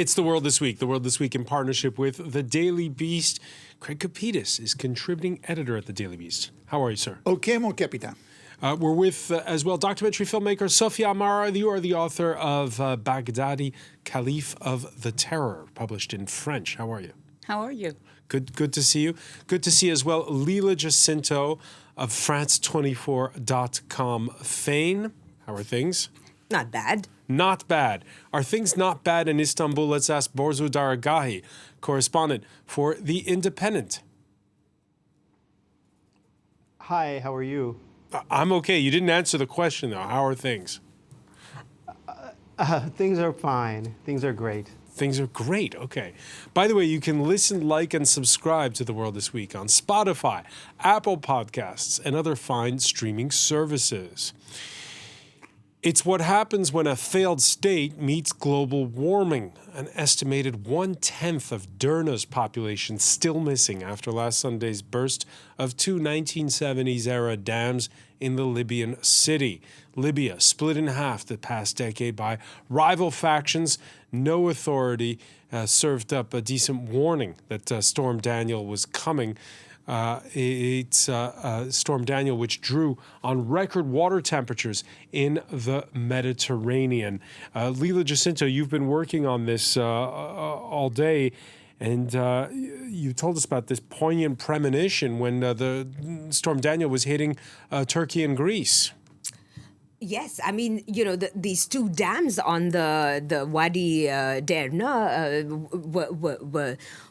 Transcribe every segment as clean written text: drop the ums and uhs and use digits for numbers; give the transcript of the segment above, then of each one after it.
It's The World This Week. The World This Week in partnership with The Daily Beast. Craig Kapitas is contributing editor at The Daily Beast. How are you, sir? Okay, mon capitaine. We're with, as well, documentary filmmaker Sophia Amara. You are the author of Baghdadi, Caliph of the Terror, published in French. How are you? How are you? Good to see you. Good to see as well Lila Jacinto of France24.com fame. How are things? Not bad. Not bad. Are things not bad in Istanbul? Let's ask Borzu Daragahi, correspondent for The Independent. Hi, how are you? I'm okay. You didn't answer the question, though. How are things? Things are fine. Things are great. Things are great. Okay. By the way, you can listen, like, and subscribe to The World This Week on Spotify, Apple Podcasts, and other fine streaming services. It's what happens when a failed state meets global warming. An estimated 1/10 of Derna's population still missing after last Sunday's burst of two 1970s-era dams in the Libyan city. Libya split in half the past decade by rival factions. No authority served up a decent warning that Storm Daniel was coming. It's Storm Daniel, which drew on record water temperatures in the Mediterranean. Lila Jacinto, you've been working on this all day, and you told us about this poignant premonition when the Storm Daniel was hitting Turkey and Greece. Yes, I mean, you know, these two dams on the Wadi Derna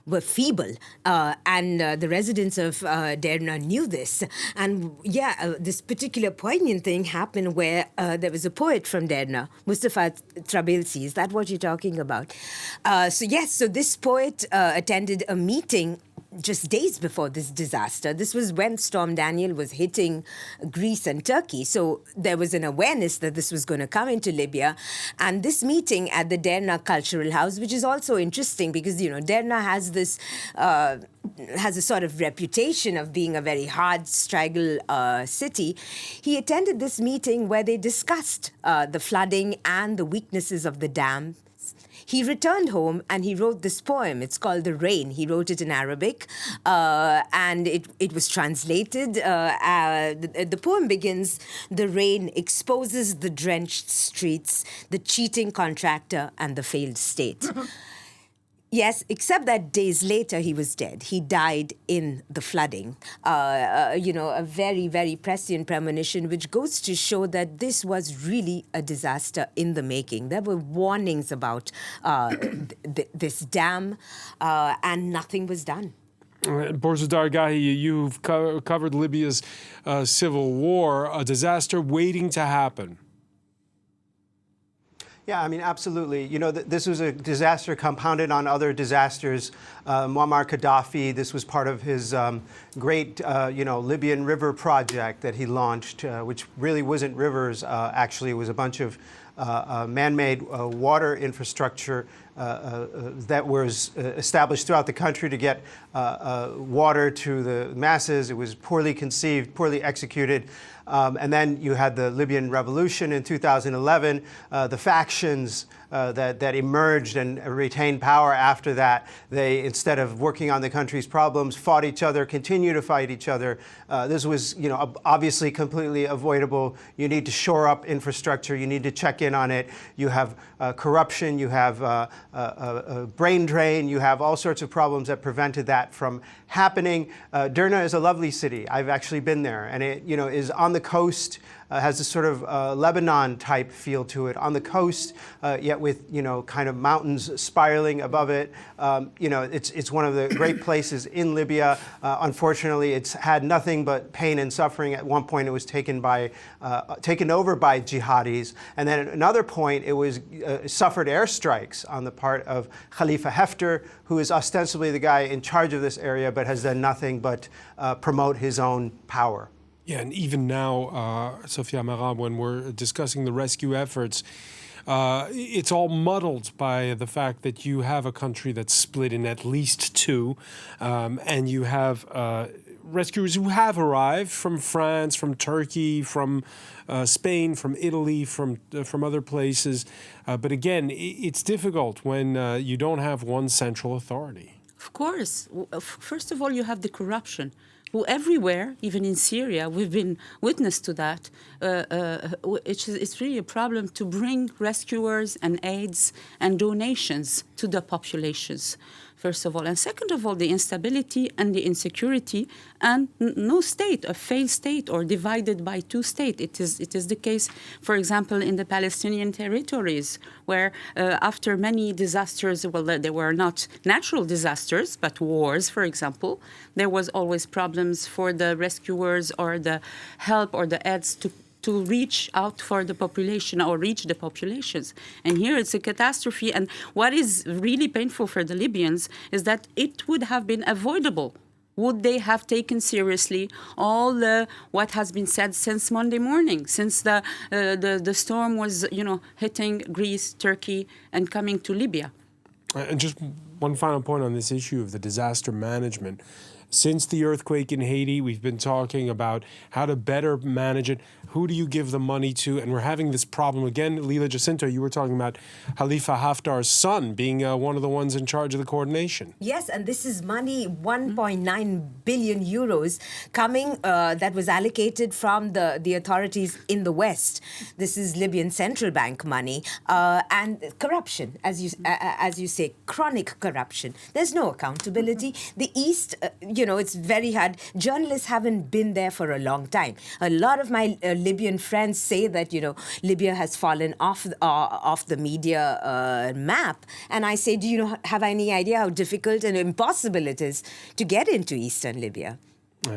were feeble, and the residents of Derna knew this. And this particular poignant thing happened where there was a poet from Derna, Mustafa Trabelsi. Is that what you're talking about? So this poet attended a meeting just days before this disaster. This was when Storm Daniel was hitting Greece and Turkey. So there was an awareness that this was going to come into Libya. And this meeting at the Derna Cultural House, which is also interesting because, you know, Derna has this, has a sort of reputation of being a very hard struggle city. He attended this meeting where they discussed the flooding and the weaknesses of the dam. He returned home and he wrote this poem. It's called The Rain. He wrote it in Arabic, and it was translated. The poem begins, "The rain exposes the drenched streets, the cheating contractor, and the failed state." Yes, except that days later he was dead. He died in the flooding. A very, very prescient premonition, which goes to show that this was really a disaster in the making. There were warnings about this dam, and nothing was done. Borzu Daragahi, you've covered Libya's civil war, a disaster waiting to happen. Yeah, I mean, absolutely. You know, this was a disaster compounded on other disasters. Muammar Gaddafi, this was part of his great, Libyan river project that he launched, which really wasn't rivers. Actually, it was a bunch of man-made water infrastructure that was established throughout the country to get water to the masses. It was poorly conceived, poorly executed. And then you had the Libyan revolution in 2011, the factions that emerged and retained power after that. They, instead of working on the country's problems, fought each other, continue to fight each other. This was, obviously completely avoidable. You need to shore up infrastructure. You need to check in on it. You have corruption. You have a brain drain. You have all sorts of problems that prevented that from happening. Derna is a lovely city. I've actually been there, and it, is on the coast. Has a sort of Lebanon-type feel to it, on the coast, yet with kind of mountains spiraling above it. It's one of the great places in Libya. Unfortunately, it's had nothing but pain and suffering. At one point, it was taken over by jihadis, and then at another point, it was suffered airstrikes on the part of Khalifa Haftar, who is ostensibly the guy in charge of this area, but has done nothing but promote his own power. Yeah, and even now, Sophia Amara, when we're discussing the rescue efforts, it's all muddled by the fact that you have a country that's split in at least two, and you have rescuers who have arrived from France, from Turkey, from Spain, from Italy, from other places. But again, it's difficult when you don't have one central authority. Of course. First of all, you have the corruption. Who everywhere, even in Syria, we've been witness to that. It's really a problem to bring rescuers and aids and donations to the populations, first of all. And second of all, the instability and the insecurity and no state, a failed state or divided by two states. It is the case, for example, in the Palestinian territories, where after many disasters, well, there were not natural disasters, but wars, for example, there was always problems for the rescuers or the help or the aids to reach out for the population or reach the populations. And here it's a catastrophe. And what is really painful for the Libyans is that it would have been avoidable. Would they have taken seriously all what has been said since Monday morning, since the storm was, hitting Greece, Turkey, and coming to Libya? And just one final point on this issue of the disaster management. Since the earthquake in Haiti, we've been talking about how to better manage it. Who do you give the money to? And we're having this problem again. Lila Jacinto, you were talking about Khalifa Haftar's son being one of the ones in charge of the coordination. Yes, and this is money, 1.9 billion euros coming that was allocated from the authorities in the West. This is Libyan central bank money and corruption, as you say, chronic corruption. There's no accountability. The East, it's very hard. Journalists haven't been there for a long time. A lot of my Libyan friends say that, Libya has fallen off the media map. And I say, do you have any idea how difficult and impossible it is to get into eastern Libya?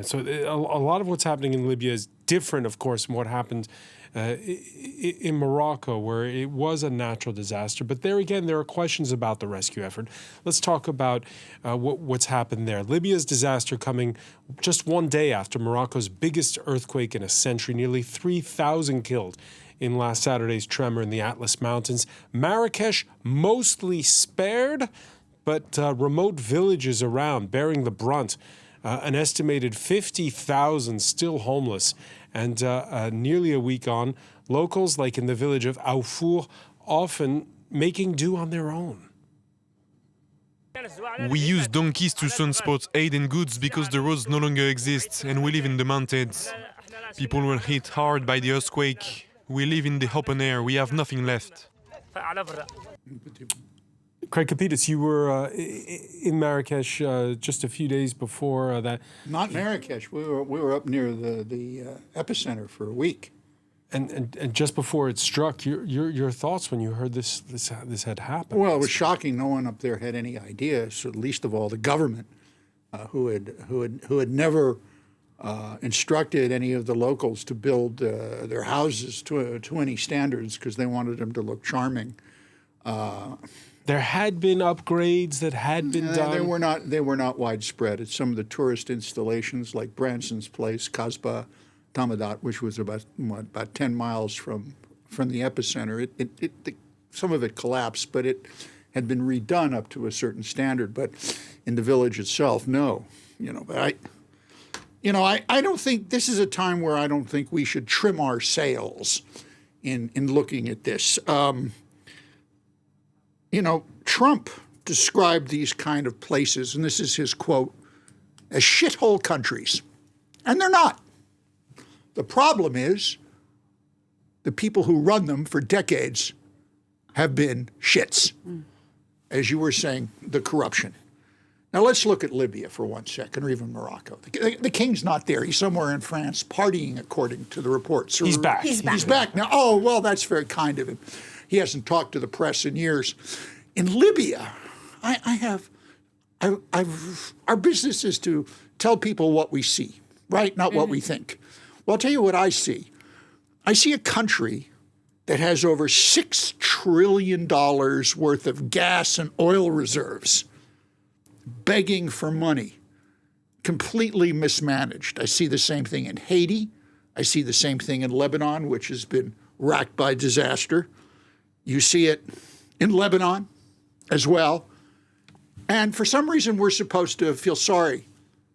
So a lot of what's happening in Libya is different, of course, from what happened in Morocco, where it was a natural disaster. But there again, there are questions about the rescue effort. Let's talk about what's happened there. Libya's disaster coming just one day after Morocco's biggest earthquake in a century, nearly 3,000 killed in last Saturday's tremor in the Atlas Mountains. Marrakesh mostly spared, but remote villages around bearing the brunt. An estimated 50,000 still homeless. And nearly a week on, locals, like in the village of Aufour, often making do on their own. We use donkeys to transport aid and goods because the roads no longer exist and we live in the mountains. People were hit hard by the earthquake. We live in the open air. We have nothing left. Craig Capitas, you were in Marrakesh just a few days before that. Not Marrakesh. We were up near the epicenter for a week. And just before it struck, your thoughts when you heard this had happened? Well, it was shocking. No one up there had any idea. So least of all the government, who had never instructed any of the locals to build their houses to any standards because they wanted them to look charming. There had been upgrades that had been done. They were not widespread. At some of the tourist installations, like Branson's Place, Kasbah, Tamadat, which was about 10 miles from the epicenter. Some of it collapsed, but it had been redone up to a certain standard. But in the village itself, no. But I don't think this is a time where I don't think we should trim our sails in looking at this. Trump described these kind of places, and this is his quote, as shithole countries. And they're not. The problem is the people who run them for decades have been shits. As you were saying, the corruption. Now let's look at Libya for 1 second, or even Morocco. The king's not there. He's somewhere in France partying, according to the reports. He's back. He's back. He's back now. Oh, well, that's very kind of him. He hasn't talked to the press in years. In Libya, our business is to tell people what we see, right? Not what we think. Well, I'll tell you what I see. I see a country that has over $6 trillion worth of gas and oil reserves begging for money, completely mismanaged. I see the same thing in Haiti. I see the same thing in Lebanon, which has been racked by disaster. You see it in Lebanon as well. And for some reason, we're supposed to feel sorry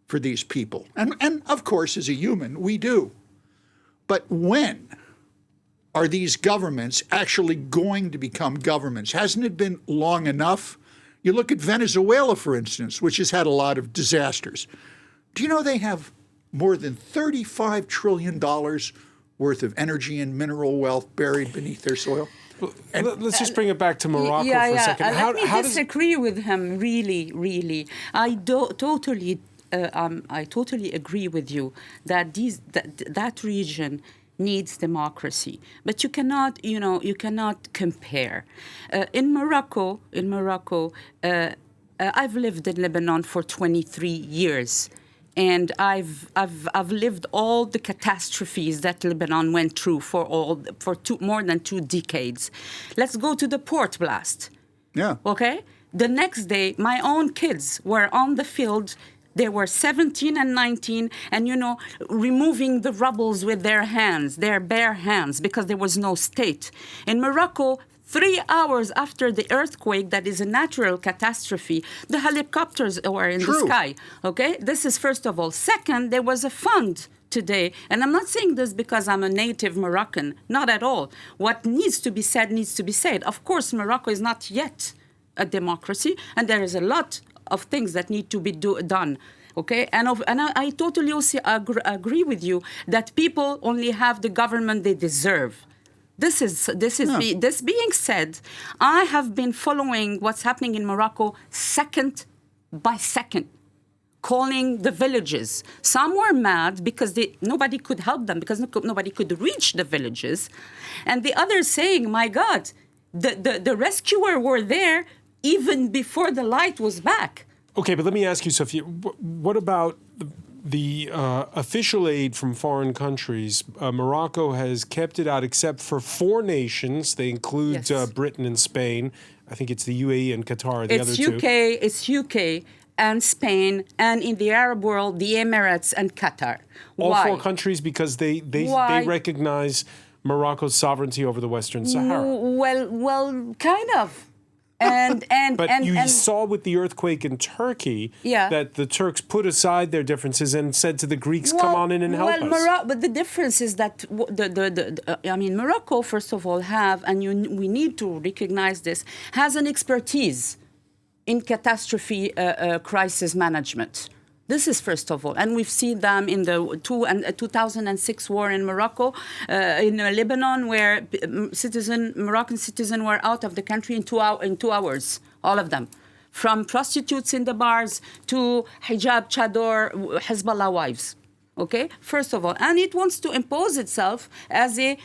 for these people. And of course, as a human, we do. But when are these governments actually going to become governments? Hasn't it been long enough? You look at Venezuela, for instance, which has had a lot of disasters. Do you know they have more than $35 trillion worth of energy and mineral wealth buried beneath their soil? Let's just bring it back to Morocco for a second. Let me disagree with him, really. I totally agree with you that that region needs democracy, but you cannot compare. In Morocco, I've lived in Lebanon for 23 years. And I've lived all the catastrophes that Lebanon went through for more than 2 decades. Let's go to the port blast. Yeah. Okay? The next day, my own kids were on the field. They were 17 and 19, and, removing the rubbles with their bare hands, because there was no state. In Morocco, 3 hours after the earthquake, that is a natural catastrophe, the helicopters were in the sky. Okay? This is first of all. Second, there was a fund today, and I'm not saying this because I'm a native Moroccan, not at all. What needs to be said needs to be said. Of course, Morocco is not yet a democracy, and there is a lot of things that need to be done. Okay, and I totally also agree with you that people only have the government they deserve. This being said, I have been following what's happening in Morocco second by second, calling the villages. Some were mad because nobody could help them, because nobody could reach the villages, and the others saying, "My God, the rescuer were there even before the light was back." Okay, but let me ask you, Sophia, what about the official aid from foreign countries? Morocco has kept it out except for 4 nations. They include Britain and Spain. I think it's the UAE and Qatar, the other two. It's UK and Spain, and in the Arab world, the Emirates and Qatar. All Why? 4 countries, because they recognize Morocco's sovereignty over the Western Sahara. Well, kind of. But you saw with the earthquake in Turkey that the Turks put aside their differences and said to the Greeks, "Come on in and help us." But the difference is that Morocco, first of all, we need to recognize this, has an expertise in catastrophe crisis management. This is first of all, and we've seen them in the 2006 war in Morocco, in Lebanon, where Moroccan citizens were out of the country in 2 hours, all of them, from prostitutes in the bars to hijab, chador, Hezbollah wives. Okay, first of all, and it wants to impose itself as a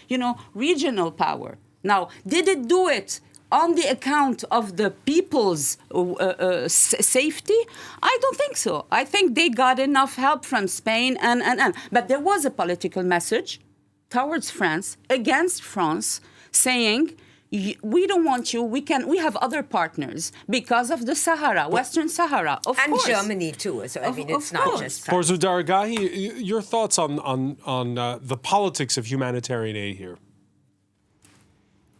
regional power. Now, did it do it on the account of the people's safety? I don't think so. I think they got enough help from Spain, but there was a political message towards France, against France, saying, "We don't want you. We have other partners because of the Sahara, Western Sahara, of and course." And Germany too. So it's not just France. Borzo Daragahi, your thoughts on the politics of humanitarian aid here?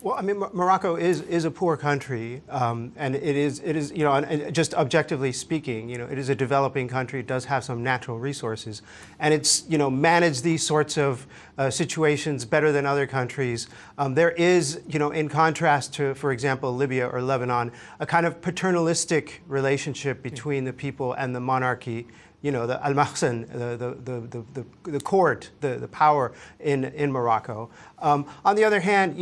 Well, I mean, Morocco is a poor country, and it is and just objectively speaking, it is a developing country. It does have some natural resources, and it's managed these sorts of situations better than other countries. There is, in contrast to, for example, Libya or Lebanon, a kind of paternalistic relationship between the people and the monarchy. The al-Mahsen, the court, the power in Morocco. On the other hand,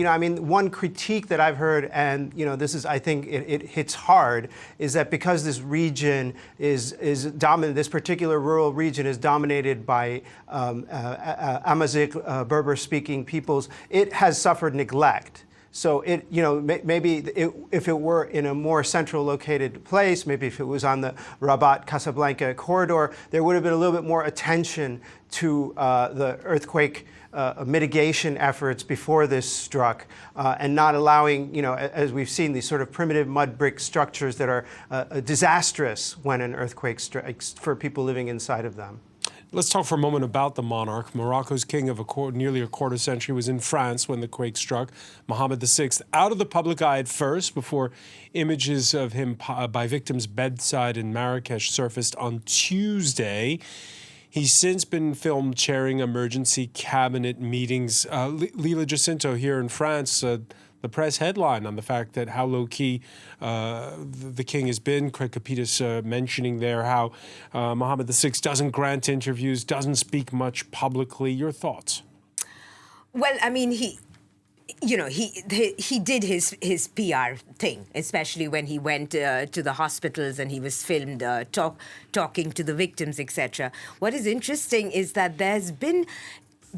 one critique that I've heard, and this is, I think, it hits hard, is that because this region is dominant, this particular rural region is dominated by Amazigh, Berber-speaking peoples, it has suffered neglect. So maybe if it were in a more central located place, maybe if it was on the Rabat-Casablanca corridor, there would have been a little bit more attention to the earthquake mitigation efforts before this struck, and not allowing, as we've seen, these sort of primitive mud brick structures that are disastrous when an earthquake strikes for people living inside of them. Let's talk for a moment about the monarch. Morocco's king of nearly a quarter century was in France when the quake struck. Mohammed VI out of the public eye at first before images of him by victims' bedside in Marrakesh surfaced on Tuesday. He's since been filmed chairing emergency cabinet meetings. Lila Jacinto here in France, the press headline on the fact that how low-key the king has been. Craig Capitas mentioning there how Mohammed VI doesn't grant interviews, doesn't speak much publicly. Your thoughts? Well, I mean, he did his PR thing, especially when he went to the hospitals and he was filmed talking to the victims, etc. What is interesting is that there's been,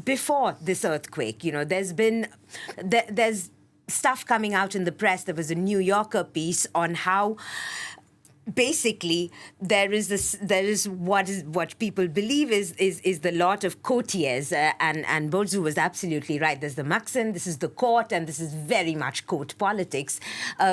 before this earthquake, there's stuff coming out in the press. There was a New Yorker piece on how basically there is what people believe is the lot of courtiers, and Bozu was absolutely right. There's the Maxim, this is the court, and this is very much court politics,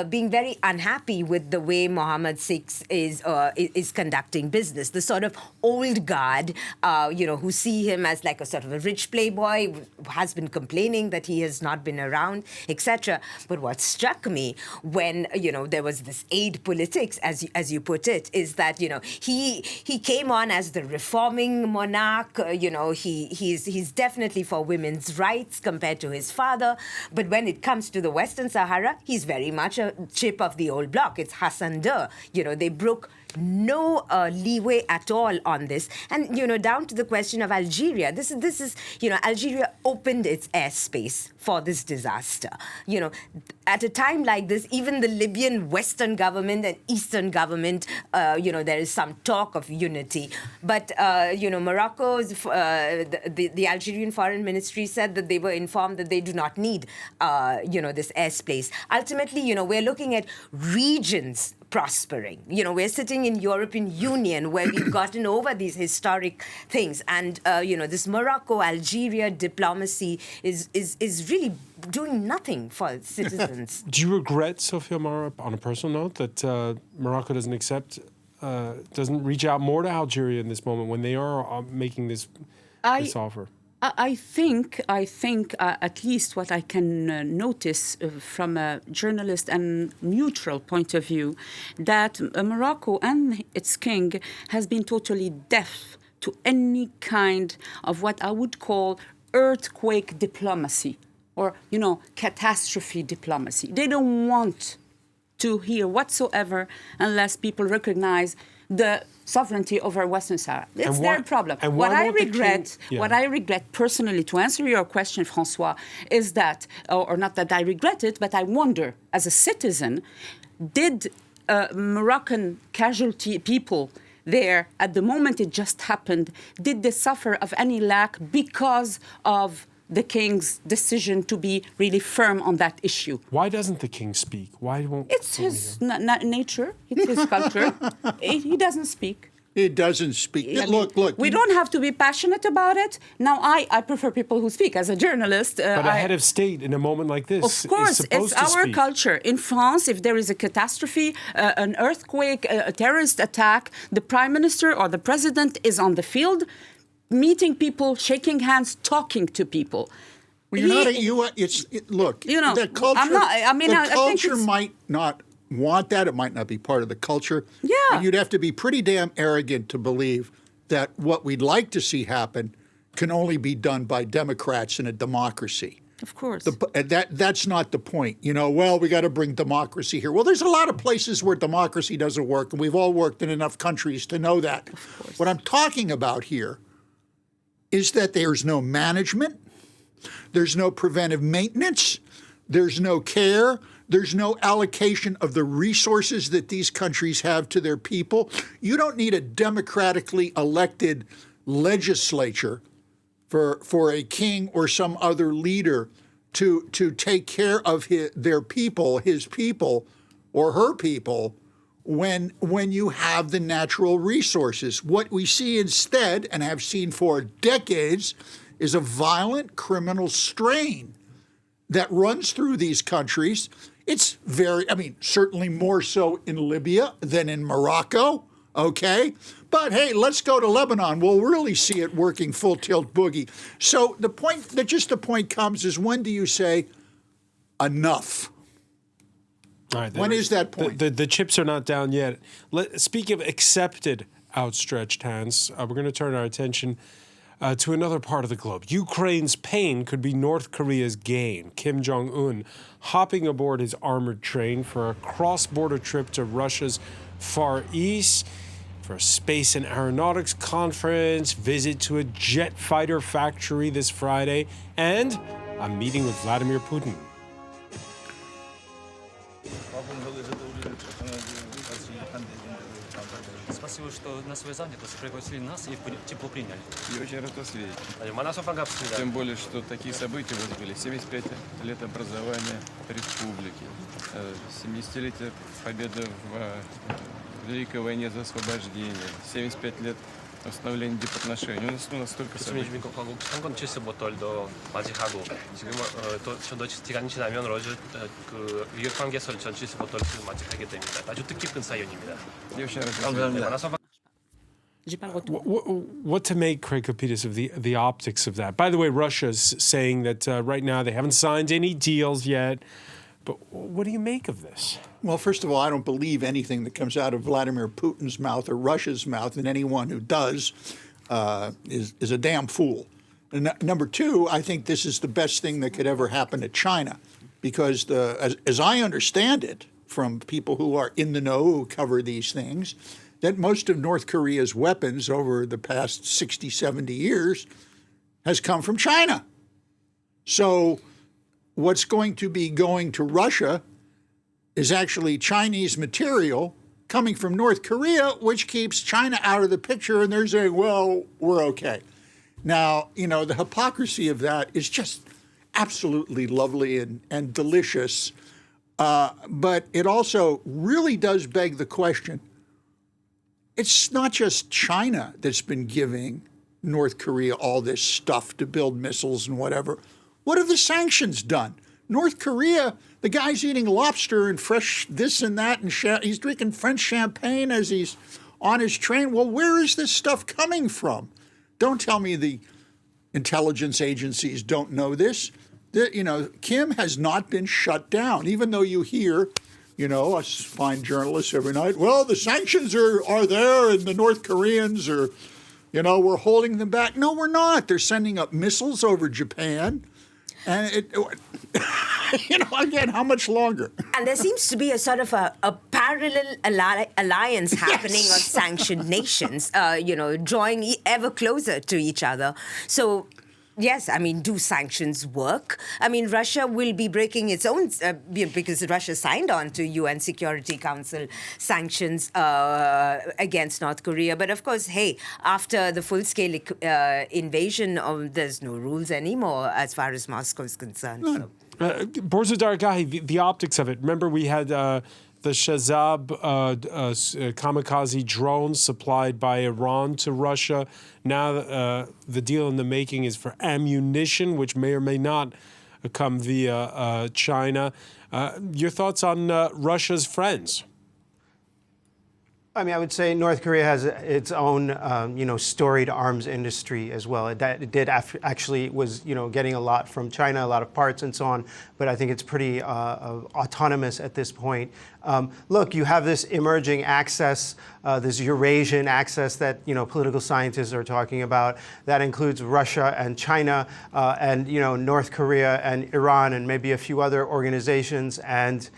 being very unhappy with the way Mohammed VI is conducting business. The sort of old guard, who see him as like a sort of a rich playboy, has been complaining that he has not been around, etc. But what struck me when there was this aid politics, as you put it, is that he came on as the reforming monarch. He's definitely for women's rights compared to his father. But when it comes to the Western Sahara, he's very much a chip of the old block. It's Hassan II. They broke no leeway at all on this. And, down to the question of Algeria. This is Algeria opened its airspace for this disaster. At a time like this, even the Libyan Western government and Eastern government, there is some talk of unity. But, Morocco's, the Algerian Foreign Ministry said that they were informed that they do not need, this airspace. Ultimately, we're looking at regions prospering. We're sitting in European Union where we've gotten over these historic things. And, this Morocco-Algeria diplomacy is really doing nothing for its citizens. Do you regret, Sophia Mara, on a personal note, that Morocco doesn't reach out more to Algeria in this moment when they are making this offer? I think at least what I can notice from a journalist and neutral point of view, that Morocco and its king has been totally deaf to any kind of what I would call earthquake diplomacy or, catastrophe diplomacy. They don't want to hear whatsoever unless people recognize the sovereignty over Western Sahara. It's their problem. And what I regret personally, to answer your question, Francois, is that, or not that I regret it, but I wonder, as a citizen, did Moroccan casualty people there, at the moment it just happened, did they suffer of any lack because of the king's decision to be really firm on that issue? Why doesn't the king speak? Why won't? It's his nature. It's his culture. He doesn't speak. He doesn't speak. Look. We don't have to be passionate about it. Now, I prefer people who speak. As a journalist, but a head of state in a moment like this, of course, is supposed it's to our speak. culture. In France, if there is a catastrophe, an earthquake, a terrorist attack, the prime minister or the president is on the field, meeting people, shaking hands, talking to people. Well, the culture might not want that. It might not be part of the culture. Yeah. And you'd have to be pretty damn arrogant to believe that what we'd like to see happen can only be done by Democrats in a democracy. Of course. That's not the point. We got to bring democracy here. Well, there's a lot of places where democracy doesn't work, and we've all worked in enough countries to know that. Of course. What I'm talking about here is that there's no management, there's no preventive maintenance, there's no care, there's no allocation of the resources that these countries have to their people. You don't need a democratically elected legislature for a king or some other leader to take care of his people or her people when you have the natural resources. What we see instead, and have seen for decades, is a violent criminal strain that runs through these countries. It's certainly more so in Libya than in Morocco. okay? But hey, let's go to Lebanon. We'll really see it working full tilt boogie. So the point comes is, when do you say enough? All right, When is that point? The chips are not down yet. Speak of accepted outstretched hands, we're going to turn our attention to another part of the globe. Ukraine's pain could be North Korea's gain. Kim Jong-un hopping aboard his armored train for a cross-border trip to Russia's Far East for a space and aeronautics conference, visit to a jet fighter factory this Friday, and a meeting with Vladimir Putin. Спасибо, что на свой занятость пригласили нас и тепло приняли. И очень рад вас видеть. Манасов Ангапский, Тем более, что такие события вот были. 75 лет образования республики, 70-летие победы в Великой войне за освобождение, 75 лет восстановления дипотношений. У нас столько событий. 미국하고 한건 70부터 맞이하고 지금 저도 시간이 지나면 로즈 그 미국 관계설 전 70부터 맞이하게 됩니다. 아주 뜻깊은 사연입니다. Я очень рад вас видеть. J'ai pas le retour. What to make, Craig Kopitas, of the optics of that? By the way, Russia's saying that right now they haven't signed any deals yet. But what do you make of this? Well, first of all, I don't believe anything that comes out of Vladimir Putin's mouth or Russia's mouth, and anyone who does is a damn fool. And number two, I think this is the best thing that could ever happen to China, because as I understand it from people who are in the know, who cover these things, that most of North Korea's weapons over the past 60, 70 years has come from China. So what's going to be going to Russia is actually Chinese material coming from North Korea, which keeps China out of the picture, and they're saying, well, we're okay. Now, the hypocrisy of that is just absolutely lovely and delicious, but it also really does beg the question. It's not just China that's been giving North Korea all this stuff to build missiles and whatever. What have the sanctions done? North Korea, the guy's eating lobster and fresh this and that, and he's drinking French champagne as he's on his train. Well, where is this stuff coming from? Don't tell me the intelligence agencies don't know this. Kim has not been shut down, even though you hear, us fine journalists every night, well, the sanctions are there and the North Koreans are, we're holding them back. No, we're not. They're sending up missiles over Japan. And again, how much longer? And there seems to be a sort of a parallel alliance happening of sanctioned nations, drawing ever closer to each other. So, yes, do sanctions work? Russia will be breaking its own, because Russia signed on to UN Security Council sanctions against North Korea. But of course, hey, after the full-scale invasion, there's no rules anymore as far as Moscow is concerned. So. Borza Dargahi, the optics of it. Remember, we had the Shahzab kamikaze drones supplied by Iran to Russia. Now the deal in the making is for ammunition, which may or may not come via China. Your thoughts on Russia's friends? I would say North Korea has its own, storied arms industry as well. It did actually was, getting a lot from China, a lot of parts and so on. But I think it's pretty autonomous at this point. Look, you have this emerging axis, this Eurasian axis that, political scientists are talking about. That includes Russia and China and, North Korea and Iran and maybe a few other organizations and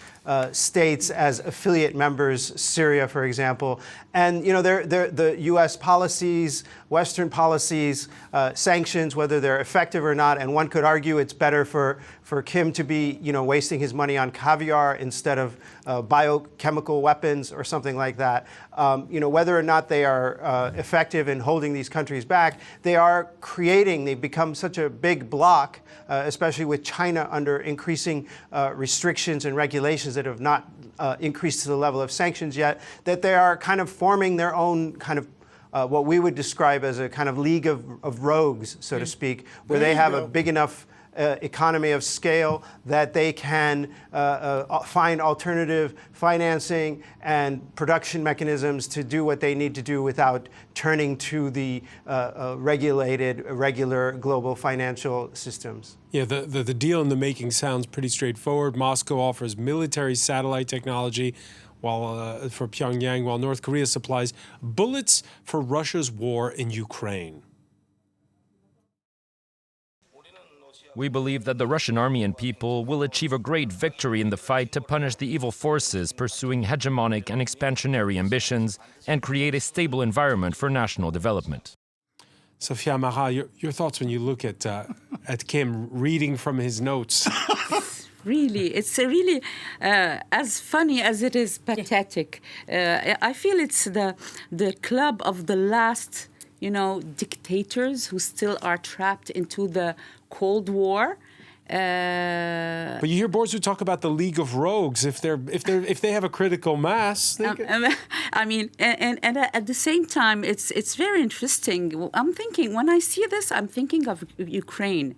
states as affiliate members, Syria, for example. And, the U.S. policies, Western policies, sanctions, whether they're effective or not. And one could argue it's better for Kim to be, wasting his money on caviar instead of biochemical weapons or something like that. Whether or not they are effective in holding these countries back, they've become such a big bloc, especially with China under increasing restrictions and regulations that have not increased to the level of sanctions yet, that they are kind of forming their own kind of what we would describe as a kind of league of rogues, so to speak, where they have a big enough economy of scale, that they can find alternative financing and production mechanisms to do what they need to do without turning to the regular global financial systems. Yeah, the deal in the making sounds pretty straightforward. Moscow offers military satellite technology for Pyongyang, while North Korea supplies bullets for Russia's war in Ukraine. We believe that the Russian army and people will achieve a great victory in the fight to punish the evil forces pursuing hegemonic and expansionary ambitions and create a stable environment for national development. Sophia Marat, your thoughts when you look at Kim reading from his notes? Really, it's really as funny as it is pathetic. I feel it's the club of the last, dictators who still are trapped into the Cold War. But you hear boards who talk about the League of Rogues. If they have a critical mass, I mean, and at the same time, it's very interesting. I'm thinking when I see this, I'm thinking of Ukraine.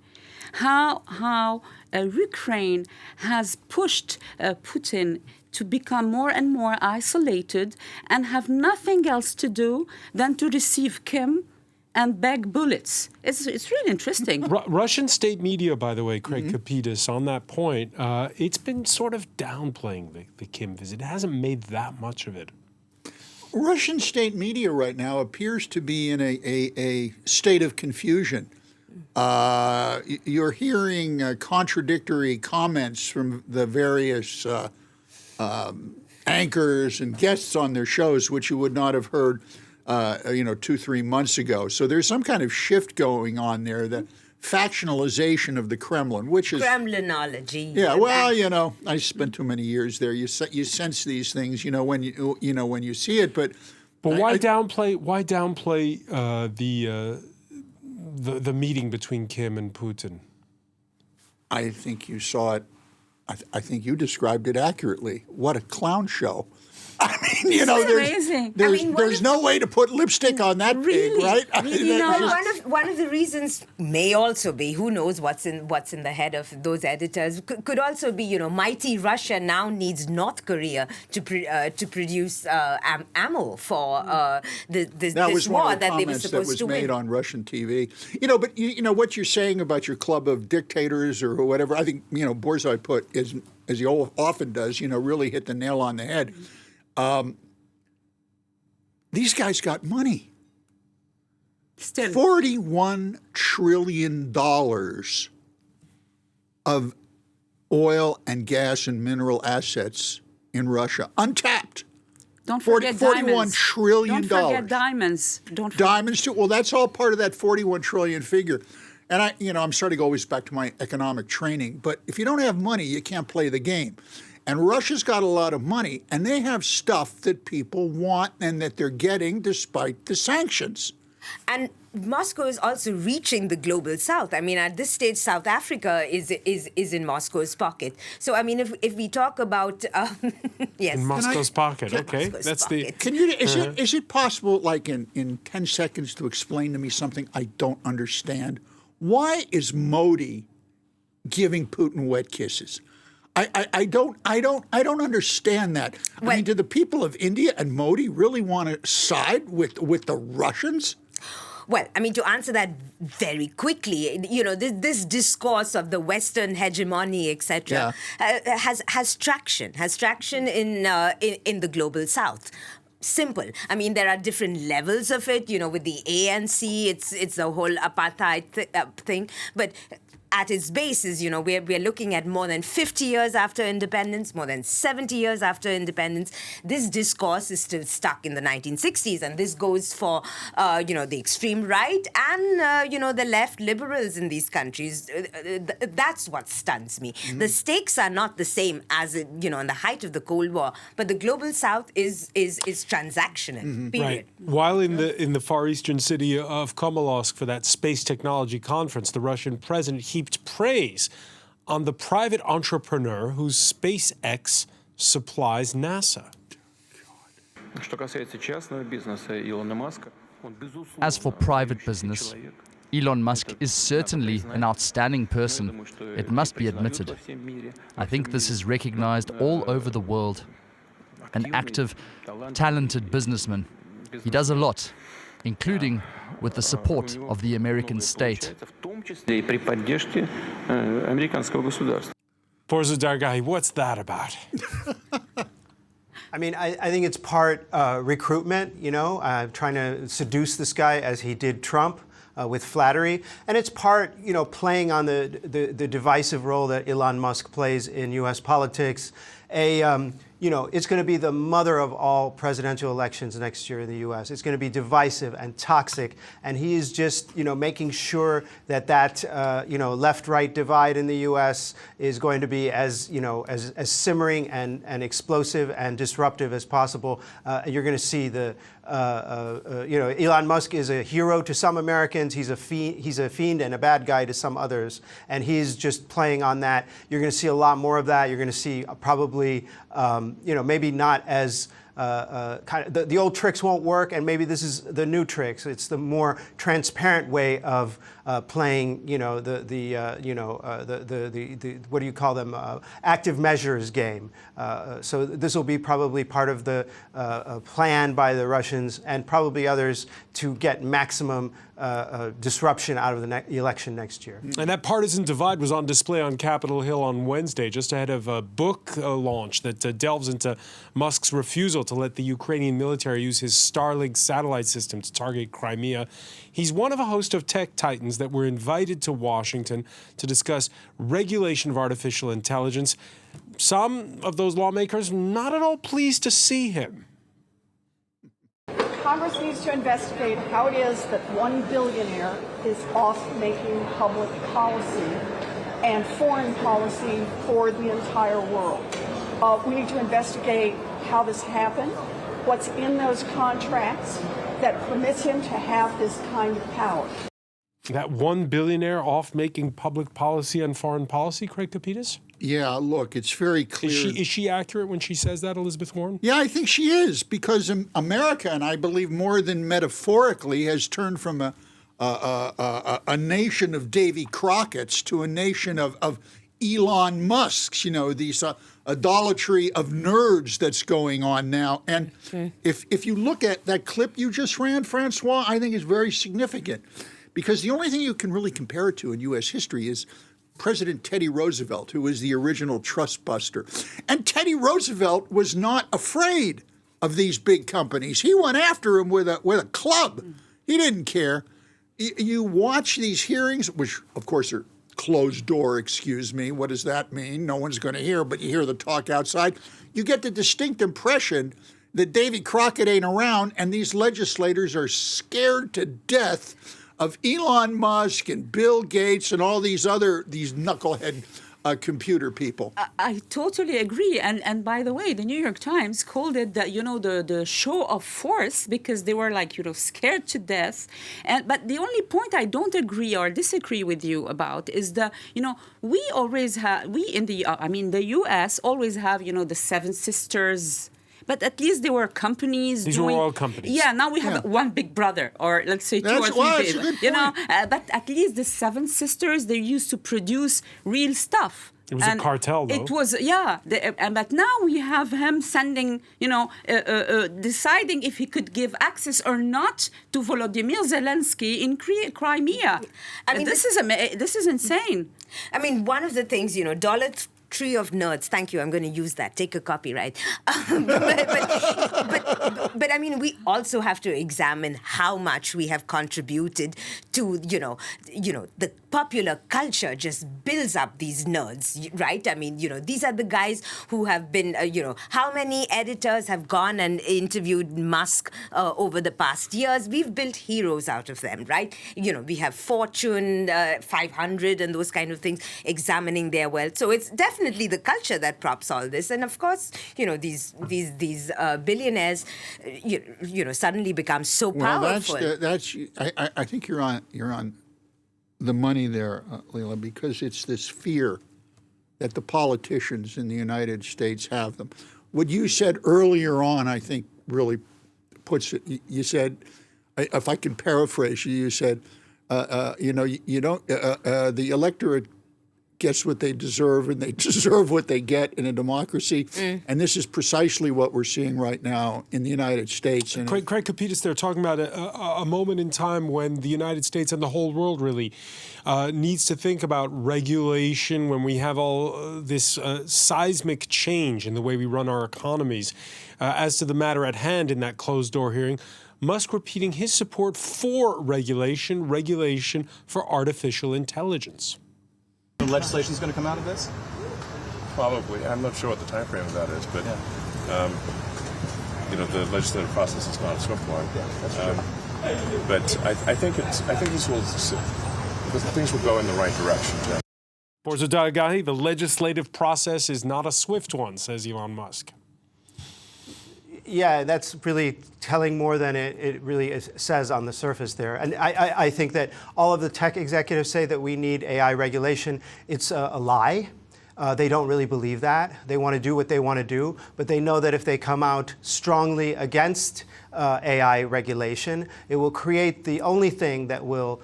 How Ukraine has pushed Putin to become more and more isolated and have nothing else to do than to receive Kim and beg bullets. It's really interesting. Russian state media, by the way, Craig Kapidis, on that point, it's been sort of downplaying the Kim visit. It hasn't made that much of it. Russian state media right now appears to be in a state of confusion. You're hearing contradictory comments from the various anchors and guests on their shows, which you would not have heard 2-3 months ago. So there's some kind of shift going on there, the factionalization of the Kremlin, which is Kremlinology. Yeah, well, I spent too many years there. You sense these things, when you see it. But why downplay the meeting between Kim and Putin? I think you saw it. I think you described it accurately. What a clown show. I mean, amazing. There's no way to put lipstick on that pig, right? One of the reasons may also be, who knows what's in the head of those editors, could also be, mighty Russia now needs North Korea to produce ammo for this war that they were supposed to win. That was made on Russian TV. But what you're saying about your club of dictators or whatever, I think, Borzoi put, as he often does, really hit the nail on the head. These guys got money. Still. $41 trillion of oil and gas and mineral assets in Russia, untapped. Don't forget $41 trillion. Don't forget diamonds. Diamonds too. Well, that's all part of that 41 trillion figure. And I'm starting always back to my economic training. But if you don't have money, you can't play the game. And Russia's got a lot of money, and they have stuff that people want and that they're getting despite the sanctions. And Moscow is also reaching the global south. I mean, at this stage, South Africa is in Moscow's pocket. So, I mean, if we talk about yes, in Moscow's pocket, okay, that's pocket. Is it possible, like in 10 seconds, to explain to me something I don't understand? Why is Modi giving Putin wet kisses? I don't understand that. Well, I mean, do the people of India and Modi really want to side with the Russians? Well, I mean, to answer that very quickly, this discourse of the Western hegemony, etc., has traction in the global South. Simple. I mean, there are different levels of it. With the ANC, it's the whole apartheid thing, but at its basis, we're looking at more than 50 years after independence, more than 70 years after independence. This discourse is still stuck in the 1960s, and this goes for, the extreme right and, the left liberals in these countries. That's what stuns me. Mm-hmm. The stakes are not the same as, in the height of the Cold War, but the global South is transactional, period. Right. While in the far eastern city of Komolotsk for that space technology conference, the Russian president heaped praise on the private entrepreneur whose SpaceX supplies NASA. As for private business, Elon Musk is certainly an outstanding person. It must be admitted. I think this is recognized all over the world. An active, talented businessman. He does a lot, including with the support of the American state. Forza Dargahi, what's that about? I mean, I think it's part recruitment, trying to seduce this guy as he did Trump with flattery. And it's part, playing on the divisive role that Elon Musk plays in U.S. politics. It's going to be the mother of all presidential elections next year in the U.S. It's going to be divisive and toxic, and he is just, making sure that left-right divide in the U.S. is going to be as simmering and explosive and disruptive as possible. You're going to see Elon Musk is a hero to some Americans. He's a fiend and a bad guy to some others, and he's just playing on that. You're going to see a lot more of that. You're going to see probably, maybe not as the old tricks won't work, and maybe this is the new tricks. It's the more transparent way of playing, the what do you call them? Active measures game. So this will be probably part of the plan by the Russians and probably others to get maximum disruption out of the election next year. And that partisan divide was on display on Capitol Hill on Wednesday, just ahead of a book launch that delves into Musk's refusal to let the Ukrainian military use his Starlink satellite system to target Crimea. He's one of a host of tech titans that were invited to Washington to discuss regulation of artificial intelligence. Some of those lawmakers not at all pleased to see him. Congress needs to investigate how it is that one billionaire is off making public policy and foreign policy for the entire world. We need to investigate how this happened, what's in those contracts that permits him to have this kind of power. That one billionaire off making public policy and foreign policy, Craig Kapitas? Yeah, look, it's very clear. Is she accurate when she says that, Elizabeth Warren? Yeah, I think she is, because America, and I believe more than metaphorically, has turned from a nation of Davy Crockett's to a nation of Elon Musk's, these idolatry of nerds that's going on now. And if you look at that clip you just ran, Francois, I think is very significant, because the only thing you can really compare it to in U.S. history is President Teddy Roosevelt, who was the original trust buster. And Teddy Roosevelt was not afraid of these big companies. He went after them with a club. He didn't care. You watch these hearings, which of course are closed door, excuse me. What does that mean? No one's going to hear, but you hear the talk outside. You get the distinct impression that Davy Crockett ain't around, and these legislators are scared to death of Elon Musk and Bill Gates and all these knucklehead computer people. I totally agree. And by the way, the New York Times called it the show of force, because they were scared to death. But the only point I don't agree or disagree with you about is the U.S. always have the Seven Sisters. But at least there were companies. These were all companies. Yeah, now we have one big brother, or let's say two or three big. But at least the Seven Sisters, they used to produce real stuff. It was a cartel, though. It was, but now we have him sending, deciding if he could give access or not to Volodymyr Zelensky in Crimea. I mean, this is insane. I mean, one of the things, $1 of nerds. Thank you. I'm going to use that. Take a copyright. But I mean, we also have to examine how much we have contributed to, the popular culture just builds up these nerds, right? I mean, these are the guys who have been, how many editors have gone and interviewed Musk over the past years? We've built heroes out of them, right? We have Fortune 500 and those kind of things examining their wealth. So it's definitely the culture that props all this. And of course, these billionaires, suddenly become so powerful. I think you're on the money there, Leila, because it's this fear that the politicians in the United States have them. What you said earlier on, I think, really puts it. You said, if I can paraphrase you, you said, You don't. The electorate gets what they deserve, and they deserve what they get in a democracy. And this is precisely what we're seeing right now in the United States. And Craig Kapitas there talking about a moment in time when the United States and the whole world really needs to think about regulation, when we have all this seismic change in the way we run our economies. As to the matter at hand in that closed-door hearing, Musk repeating his support for regulation for artificial intelligence. Legislation is going to come out of this? Probably. I'm not sure what the time frame of that is, but the legislative process is not a swift one. But I think things will go in the right direction. Borzo Daragahi, the legislative process is not a swift one, says Elon Musk. Yeah, that's really telling more than it really says on the surface there. And I think that all of the tech executives say that we need AI regulation. It's a lie. They don't really believe that. They want to do what they want to do, but they know that if they come out strongly against AI regulation, it will create the only thing that will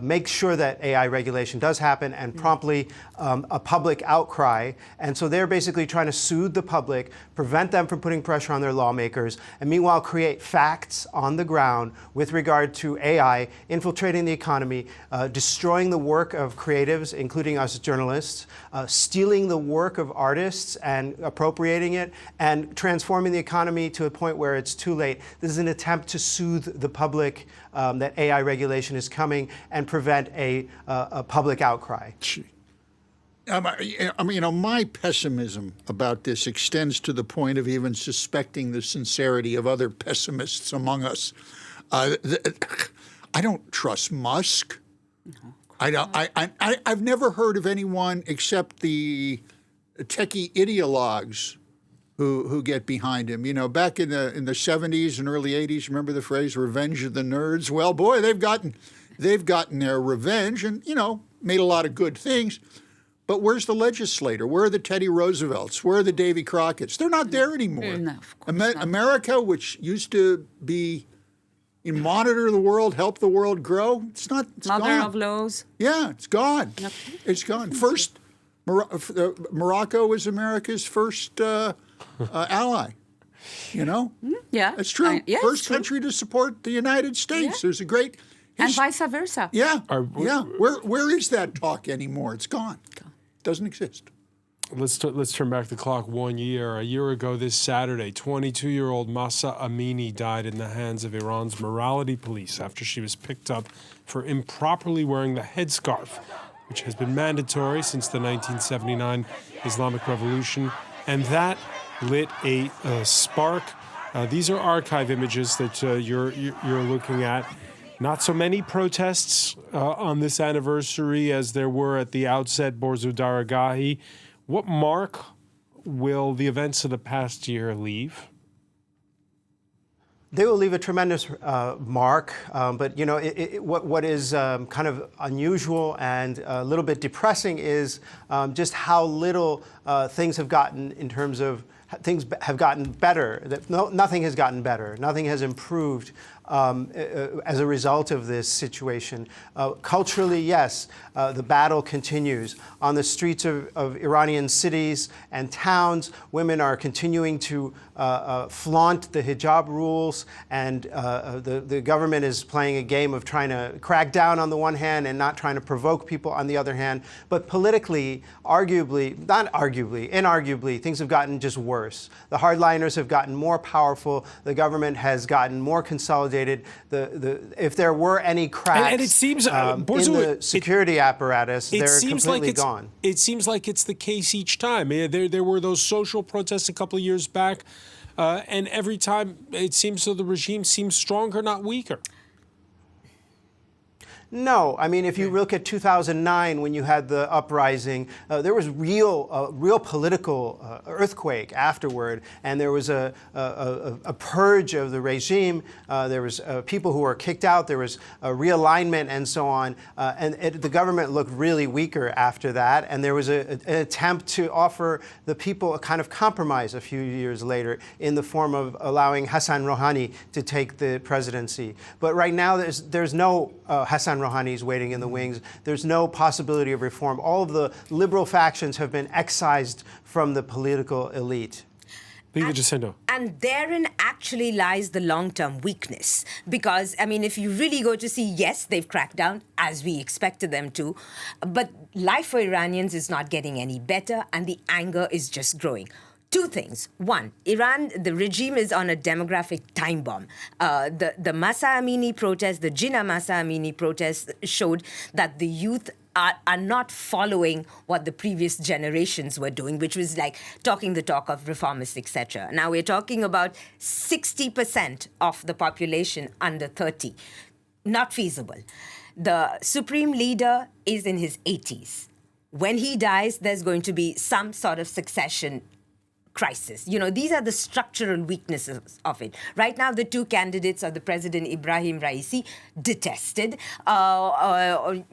make sure that AI regulation does happen, and promptly a public outcry. And so they're basically trying to soothe the public, prevent them from putting pressure on their lawmakers, and meanwhile create facts on the ground with regard to AI infiltrating the economy, destroying the work of creatives, including us journalists, stealing the work of artists and appropriating it, and transforming the economy to a point where it's too late. This is an attempt to soothe the public that AI regulation is coming and prevent a public outcry. My pessimism about this extends to the point of even suspecting the sincerity of other pessimists among us. I don't trust Musk. I've never heard of anyone except the techie ideologues who get behind him. Back in the 70s and early 80s, remember the phrase "revenge of the nerds"? Well, boy, they've gotten their revenge, and made a lot of good things. But where's the legislator? Where are the Teddy Roosevelts? Where are the Davy Crockett's? They're not there anymore. No, of course not. America, which used to be monitor the world, help the world grow, it's not. It's Mother gone. of laws. Yeah, it's gone. Yep. It's gone. First, Morocco was America's first ally. Yeah, That's true. yes, First true. country to support the United States. Yeah. There's a great And vice versa. Yeah, yeah. Where is that talk anymore? It's gone. Doesn't exist. Let's turn back the clock 1 year. A year ago this Saturday, 22-year-old Mahsa Amini died in the hands of Iran's morality police after she was picked up for improperly wearing the headscarf, which has been mandatory since the 1979 Islamic Revolution. And that lit a spark. These are archive images that you're looking at. Not so many protests on this anniversary as there were at the outset, Borzo Daragahi. What mark will the events of the past year leave? They will leave a tremendous mark, but what is kind of unusual and a little bit depressing is just how little things have gotten in terms of things have gotten better. Nothing has gotten better. Nothing has improved as a result of this situation. Culturally, yes, the battle continues. On the streets of Iranian cities and towns, women are continuing to flaunt the hijab rules, and the government is playing a game of trying to crack down on the one hand and not trying to provoke people on the other hand. But politically, inarguably, things have gotten just worse. The hardliners have gotten more powerful. The government has gotten more consolidated. If there were any cracks and it seems, in the security apparatus, they're completely gone. It seems like it's the case each time. There were those social protests a couple of years back, and every time it seems so the regime seems stronger, not weaker. No, I mean, if you look at 2009, when you had the uprising, there was real political earthquake afterward, and there was a purge of the regime. There was people who were kicked out. There was a realignment and so on, and the government looked really weaker after that. And there was an attempt to offer the people a kind of compromise a few years later in the form of allowing Hassan Rouhani to take the presidency. But right now, there's no Hassan Rouhani's waiting in the wings. There's no possibility of reform. All of the liberal factions have been excised from the political elite. And therein actually lies the long-term weakness. Because, I mean, if you really go to see, yes, they've cracked down, as we expected them to, but life for Iranians is not getting any better, and the anger is just growing. Two things. One, Iran, the regime is on a demographic time bomb. The Mahsa Amini protest, the Jinnah Mahsa Amini protest showed that the youth are not following what the previous generations were doing, which was like talking the talk of reformists, etc. Now we're talking about 60% of the population under 30. Not feasible. The supreme leader is in his 80s. When he dies, there's going to be some sort of succession crisis. You know, these are the structural weaknesses of it. Right now, the two candidates are the President Ibrahim Raisi, detested, or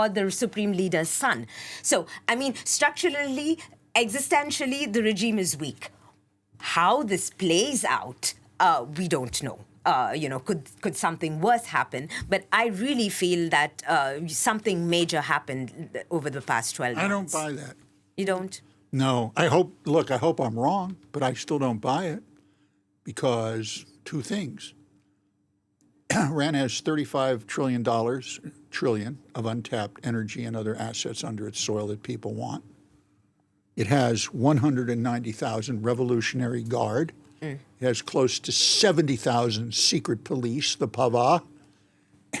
the Supreme Leader's son. So, I mean, structurally, existentially, the regime is weak. How this plays out, we don't know. Could something worse happen? But I really feel that something major happened over the past 12 months. I don't buy that. You don't? No. I hope I'm wrong, but I still don't buy it because two things. Iran has $35 trillion of untapped energy and other assets under its soil that people want. It has 190,000 Revolutionary Guard. It has close to 70,000 secret police, the Pava.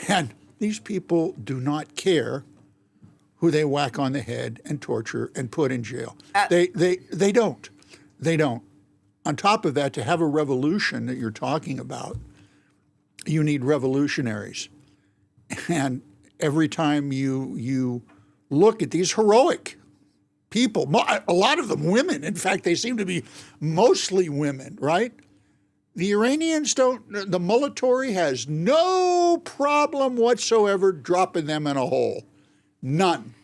And these people do not care who they whack on the head and torture and put in jail. They don't. They don't. On top of that, to have a revolution that you're talking about, you need revolutionaries. And every time you look at these heroic people, a lot of them women, in fact, they seem to be mostly women, right? The Iranians the military has no problem whatsoever dropping them in a hole. None.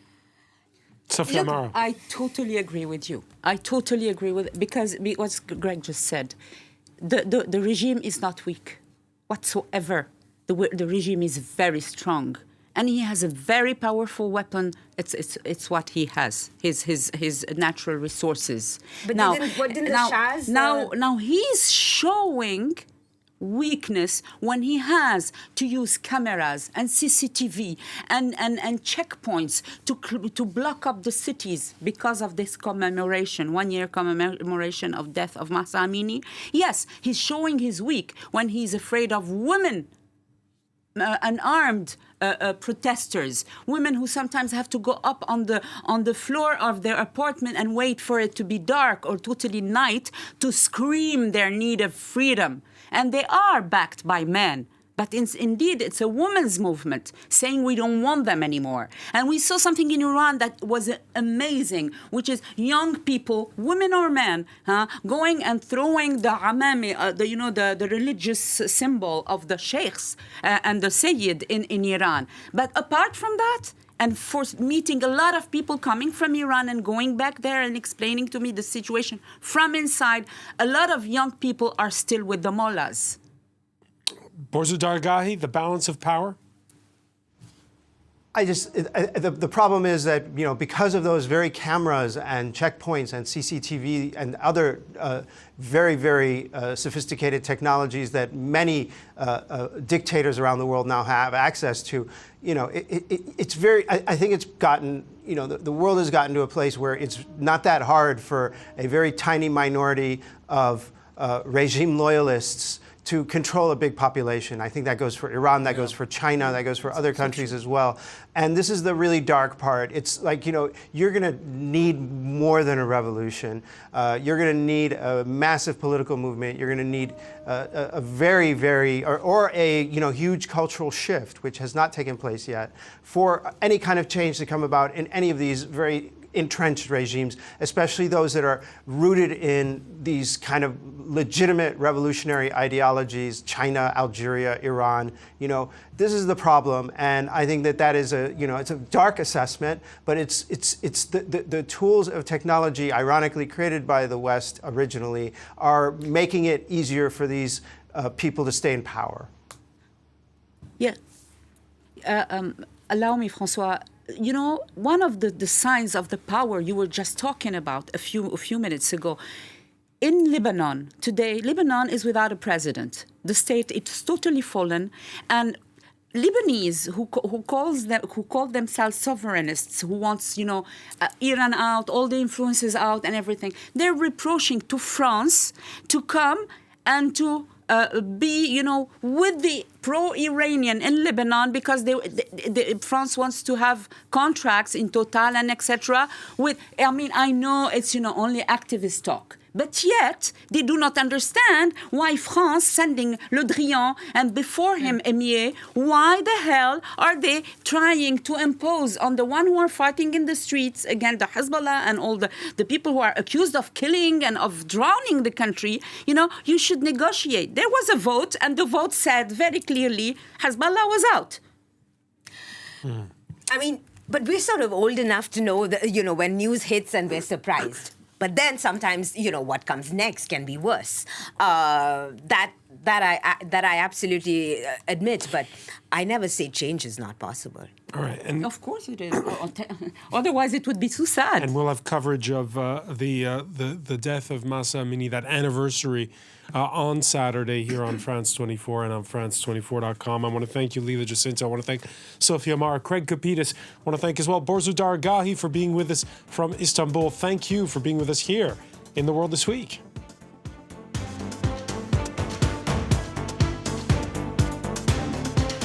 Sophia Amaro. I totally agree with you. I totally agree with it because what Greg just said. The regime is not weak whatsoever. The regime is very strong, and he has a very powerful weapon. It's what he has. His natural resources. But now he's showing weakness when he has to use cameras and CCTV and checkpoints to block up the cities because of this commemoration, 1 year commemoration of death of Mahsa Amini. Yes, he's showing he's weak when he's afraid of women, unarmed protesters, women who sometimes have to go up on the floor of their apartment and wait for it to be dark or totally night to scream their need of freedom. And they are backed by men. But indeed, it's a women's movement saying we don't want them anymore. And we saw something in Iran that was amazing, which is young people, women or men, going and throwing the amami, the religious symbol of the sheikhs and the Sayyid in Iran. But apart from that, and for meeting a lot of people coming from Iran and going back there and explaining to me the situation from inside, a lot of young people are still with the mullahs. Borzo Dargahi, the balance of power? The problem is that, because of those very cameras and checkpoints and CCTV and other very, very sophisticated technologies that many dictators around the world now have access to, it's very, I think it's gotten, the world has gotten to a place where it's not that hard for a very tiny minority of regime loyalists to control a big population. I think that goes for Iran, that goes for China, that goes for other countries as well. And this is the really dark part. It's like, you're going to need more than a revolution. You're going to need a massive political movement. You're going to need a very, very, or a huge cultural shift, which has not taken place yet, for any kind of change to come about in any of these very entrenched regimes, especially those that are rooted in these kind of legitimate revolutionary ideologies, China, Algeria, Iran. This is the problem, and I think that is it's a dark assessment, but it's the tools of technology, ironically created by the West originally, are making it easier for these people to stay in power. Yeah. Allow me, François. One of the signs of the power you were just talking about a few minutes ago, in Lebanon today, Lebanon is without a president. The state is totally fallen, and Lebanese who call themselves sovereignists, who wants Iran out, all the influences out, and everything, they're reproaching to France to come and to be, with the pro-Iranian in Lebanon, because France wants to have contracts in Total and etc. I know it's only activist talk. But yet, they do not understand why France sending Le Drian and before him Emier, why the hell are they trying to impose on the one who are fighting in the streets against the Hezbollah and all the people who are accused of killing and of drowning the country, you should negotiate. There was a vote, and the vote said very clearly Hezbollah was out. But we're sort of old enough to know that, when news hits and we're surprised. But then sometimes, what comes next can be worse. That I absolutely admit, but I never say change is not possible. All right, and of course it is. Otherwise, it would be too sad. And we'll have coverage of the death of Mahsa Amini, that anniversary, on Saturday here on France 24 and on France24.com. I want to thank you, Leila Jacinto. I want to thank Sophia Mara, Craig Kapitas. I want to thank as well Borzu Dargahi for being with us from Istanbul. Thank you for being with us here in The World This Week.